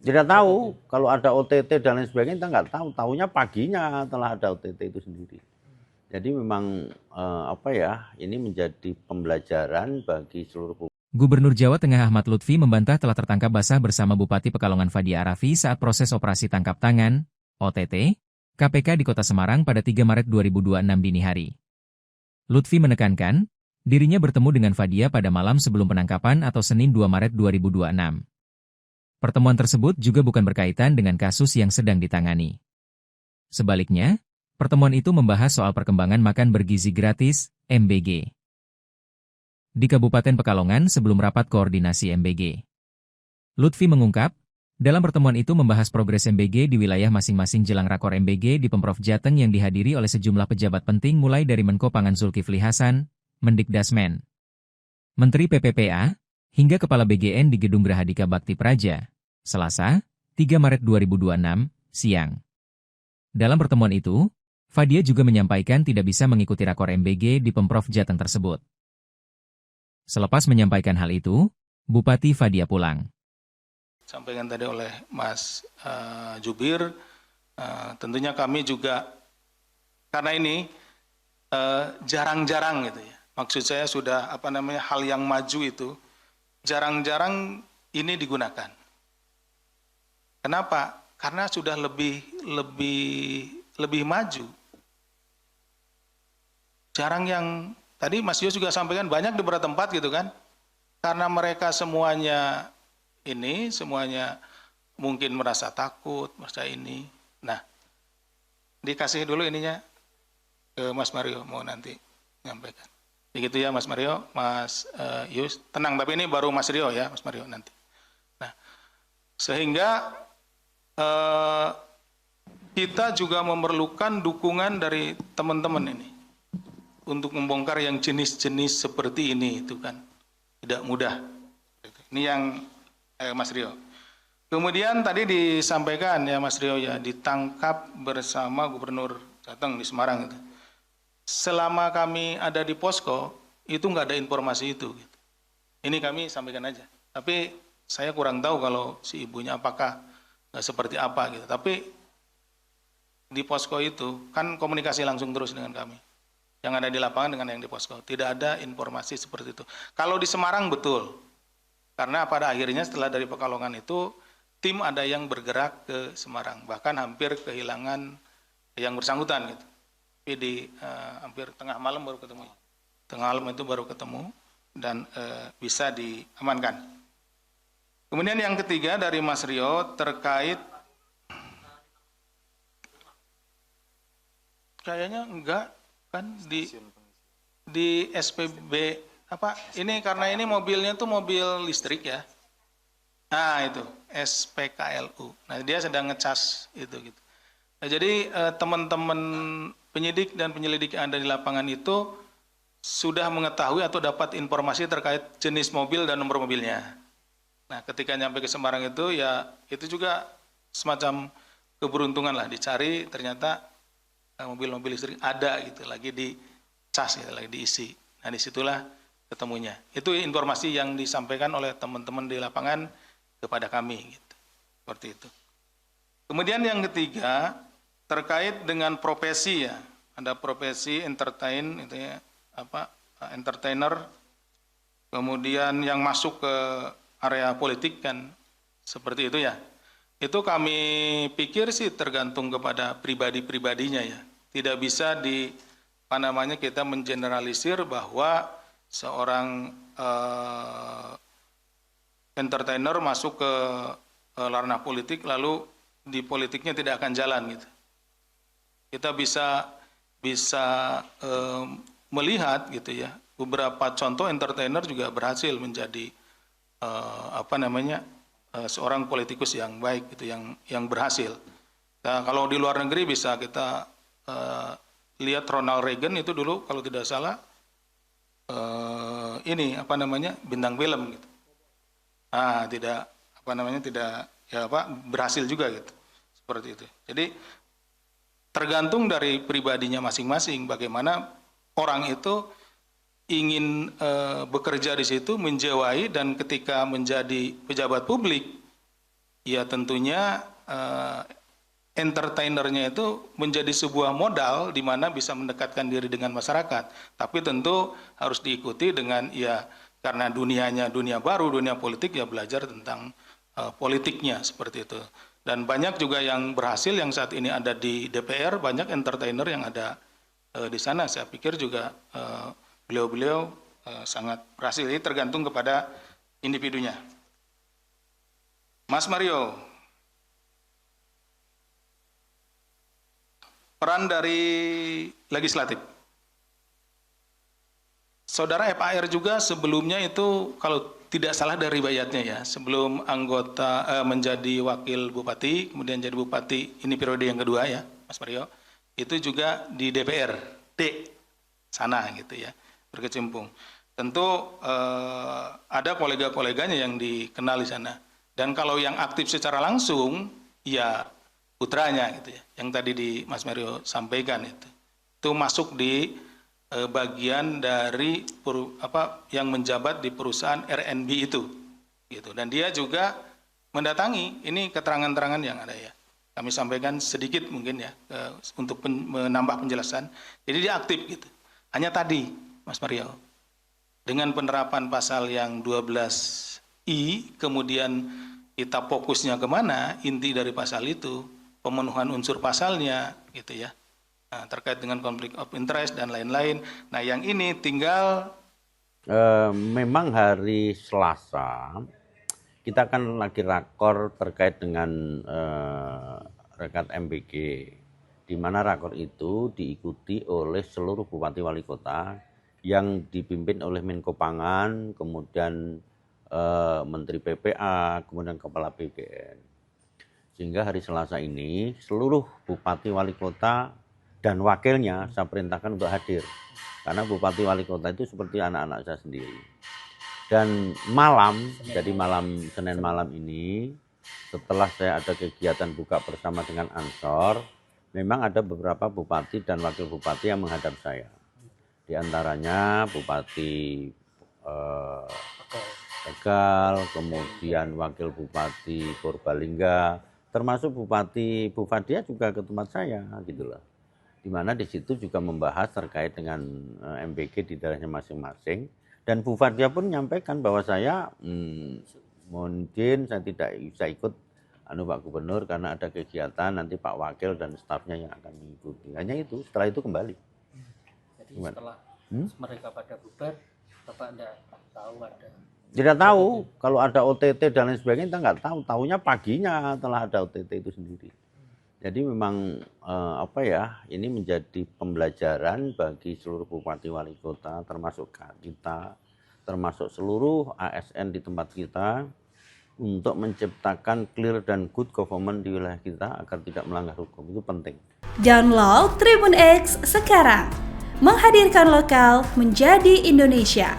Tidak tahu kalau ada OTT dan lain sebagainya, kita nggak tahu. Tahunya paginya telah ada OTT itu sendiri. Jadi memang ini menjadi pembelajaran bagi seluruh publik. Gubernur Jawa Tengah Ahmad Lutfi membantah telah tertangkap basah bersama Bupati Pekalongan Fadia Arafi saat proses operasi tangkap tangan, OTT, KPK di Kota Semarang pada 3 Maret 2026 dini hari. Lutfi menekankan, dirinya bertemu dengan Fadia pada malam sebelum penangkapan atau Senin 2 Maret 2026. Pertemuan tersebut juga bukan berkaitan dengan kasus yang sedang ditangani. Sebaliknya, pertemuan itu membahas soal perkembangan makan bergizi gratis, MBG. Di Kabupaten Pekalongan sebelum rapat koordinasi MBG. Lutfi mengungkap, dalam pertemuan itu membahas progres MBG di wilayah masing-masing jelang rakor MBG di Pemprov Jateng yang dihadiri oleh sejumlah pejabat penting mulai dari Menko Pangan Zulkifli Hasan, Mendikdasmen, Menteri PPPA, hingga Kepala BGN di Gedung Grahadika Bakti Praja, Selasa, 3 Maret 2026, siang. Dalam pertemuan itu, Fadia juga menyampaikan tidak bisa mengikuti rakor MBG di Pemprov Jateng tersebut. Selepas menyampaikan hal itu, Bupati Fadia pulang. Sampaikan tadi oleh Mas Jubir, tentunya kami juga, karena ini jarang-jarang gitu ya. Maksud saya sudah hal yang maju itu, jarang-jarang ini digunakan. Kenapa? Karena sudah lebih maju. Jarang yang tadi Mas Yus juga sampaikan banyak di beberapa tempat gitu kan. Karena mereka semuanya mungkin merasa takut, merasa ini. Nah, dikasih dulu ininya ke Mas Mario mau nanti menyampaikan. Begitu ya Mas Mario, Mas Yus. Tenang, tapi ini baru Mas Rio ya, Mas Mario nanti. Nah, sehingga kita juga memerlukan dukungan dari teman-teman ini untuk membongkar yang jenis-jenis seperti ini itu kan tidak mudah. Ini yang Mas Rio. Kemudian tadi disampaikan ya Mas Rio ya, ditangkap bersama Gubernur Jateng di Semarang itu. Selama kami ada di posko itu nggak ada informasi itu. Gitu. Ini kami sampaikan aja. Tapi saya kurang tahu kalau si ibunya apakah seperti apa gitu. Tapi di posko itu kan komunikasi langsung terus dengan kami. Yang ada di lapangan dengan yang di posko. Tidak ada informasi seperti itu. Kalau di Semarang betul. Karena pada akhirnya setelah dari Pekalongan itu, tim ada yang bergerak ke Semarang. Bahkan hampir kehilangan yang bersangkutan gitu. Tapi di hampir tengah malam baru ketemu. Tengah malam itu baru ketemu dan bisa diamankan. Kemudian yang ketiga dari Mas Rio terkait, kayaknya enggak kan di SPB ini karena ini mobilnya tuh mobil listrik ya. Nah itu SPKLU. Nah dia sedang ngecas itu gitu. Nah, jadi teman-teman penyidik dan penyelidik yang ada di lapangan itu sudah mengetahui atau dapat informasi terkait jenis mobil dan nomor mobilnya. Nah ketika nyampe ke Semarang itu ya itu juga semacam keberuntungan lah, dicari ternyata mobil-mobil listrik ada gitu, lagi di cas gitu, lagi diisi. Nah disitulah ketemunya. Itu informasi yang disampaikan oleh teman-teman di lapangan kepada kami gitu. Seperti itu. Kemudian yang ketiga terkait dengan profesi ya. Ada profesi entertain itu ya, entertainer. Kemudian yang masuk ke area politik kan seperti itu ya. Itu kami pikir sih tergantung kepada pribadi-pribadinya ya. Tidak bisa kita mengeneralisir bahwa seorang entertainer masuk ke ranah politik lalu di politiknya tidak akan jalan gitu. Kita bisa melihat gitu ya, beberapa contoh entertainer juga berhasil menjadi seorang politikus yang baik gitu, yang berhasil. Nah, kalau di luar negeri bisa kita lihat Ronald Reagan itu dulu kalau tidak salah bintang film gitu. Berhasil juga gitu. Seperti itu. Jadi tergantung dari pribadinya masing-masing bagaimana orang itu ingin bekerja di situ, menjiwai, dan ketika menjadi pejabat publik ya tentunya entertainernya itu menjadi sebuah modal di mana bisa mendekatkan diri dengan masyarakat. Tapi tentu harus diikuti dengan ya karena dunianya dunia baru, dunia politik, ya belajar tentang politiknya seperti itu. Dan banyak juga yang berhasil yang saat ini ada di DPR, banyak entertainer yang ada di sana. Saya pikir juga beliau-beliau sangat berhasil. Ini tergantung kepada individunya. Mas Mario, peran dari legislatif. Saudara FAR juga sebelumnya itu kalau tidak salah dari riwayatnya ya, sebelum anggota menjadi wakil bupati, kemudian jadi bupati, ini periode yang kedua ya, Mas Mario, itu juga di DPRD sana gitu ya, berkecimpung. Tentu ada kolega-koleganya yang dikenal di sana. Dan kalau yang aktif secara langsung, ya putranya gitu ya, yang tadi di Mas Mario sampaikan itu masuk di bagian dari yang menjabat di perusahaan RNB itu, gitu. Dan dia juga mendatangi, ini keterangan-keterangan yang ada ya. Kami sampaikan sedikit mungkin ya untuk menambah penjelasan. Jadi dia aktif gitu. Hanya tadi, Mas Mario, dengan penerapan pasal yang 12I, kemudian kita fokusnya kemana? Inti dari pasal itu, pemenuhan unsur pasalnya, gitu ya. Nah, terkait dengan konflik of interest dan lain-lain. Nah, yang ini tinggal memang hari Selasa kita kan lagi rakor terkait dengan rekat MBG, di mana rakor itu diikuti oleh seluruh bupati wali kota yang dipimpin oleh Menko Pangan, kemudian Menteri PPA, kemudian Kepala BPN. Sehingga hari Selasa ini seluruh bupati wali kota dan wakilnya saya perintahkan untuk hadir, karena bupati wali kota itu seperti anak-anak saya sendiri. Dan malam, jadi malam Senin malam ini, setelah saya ada kegiatan buka bersama dengan Ansor, memang ada beberapa bupati dan wakil bupati yang menghadap saya. Di antaranya Bupati Tegal, kemudian wakil Bupati Purbalingga, termasuk Bupati Bufadia juga ke tempat saya, gitulah. Di mana di situ juga membahas terkait dengan MBG di daerahnya masing-masing, dan Bu Fadia pun menyampaikan bahwa saya mungkin saya tidak bisa ikut Pak Gubernur karena ada kegiatan nanti Pak Wakil dan stafnya yang akan mengikuti. Hanya itu, setelah itu kembali. Jadi setelah mereka pada bubar, Bapak tidak tahu ada? Tidak tahu, kalau ada OTT dan lain sebagainya kita nggak tahu. Tahunya paginya telah ada OTT itu sendiri. Jadi memang ini menjadi pembelajaran bagi seluruh bupati wali kota, termasuk kita, termasuk seluruh ASN di tempat kita, untuk menciptakan clear dan good government di wilayah kita agar tidak melanggar hukum. Itu penting. Download Tribun X sekarang, menghadirkan lokal menjadi Indonesia.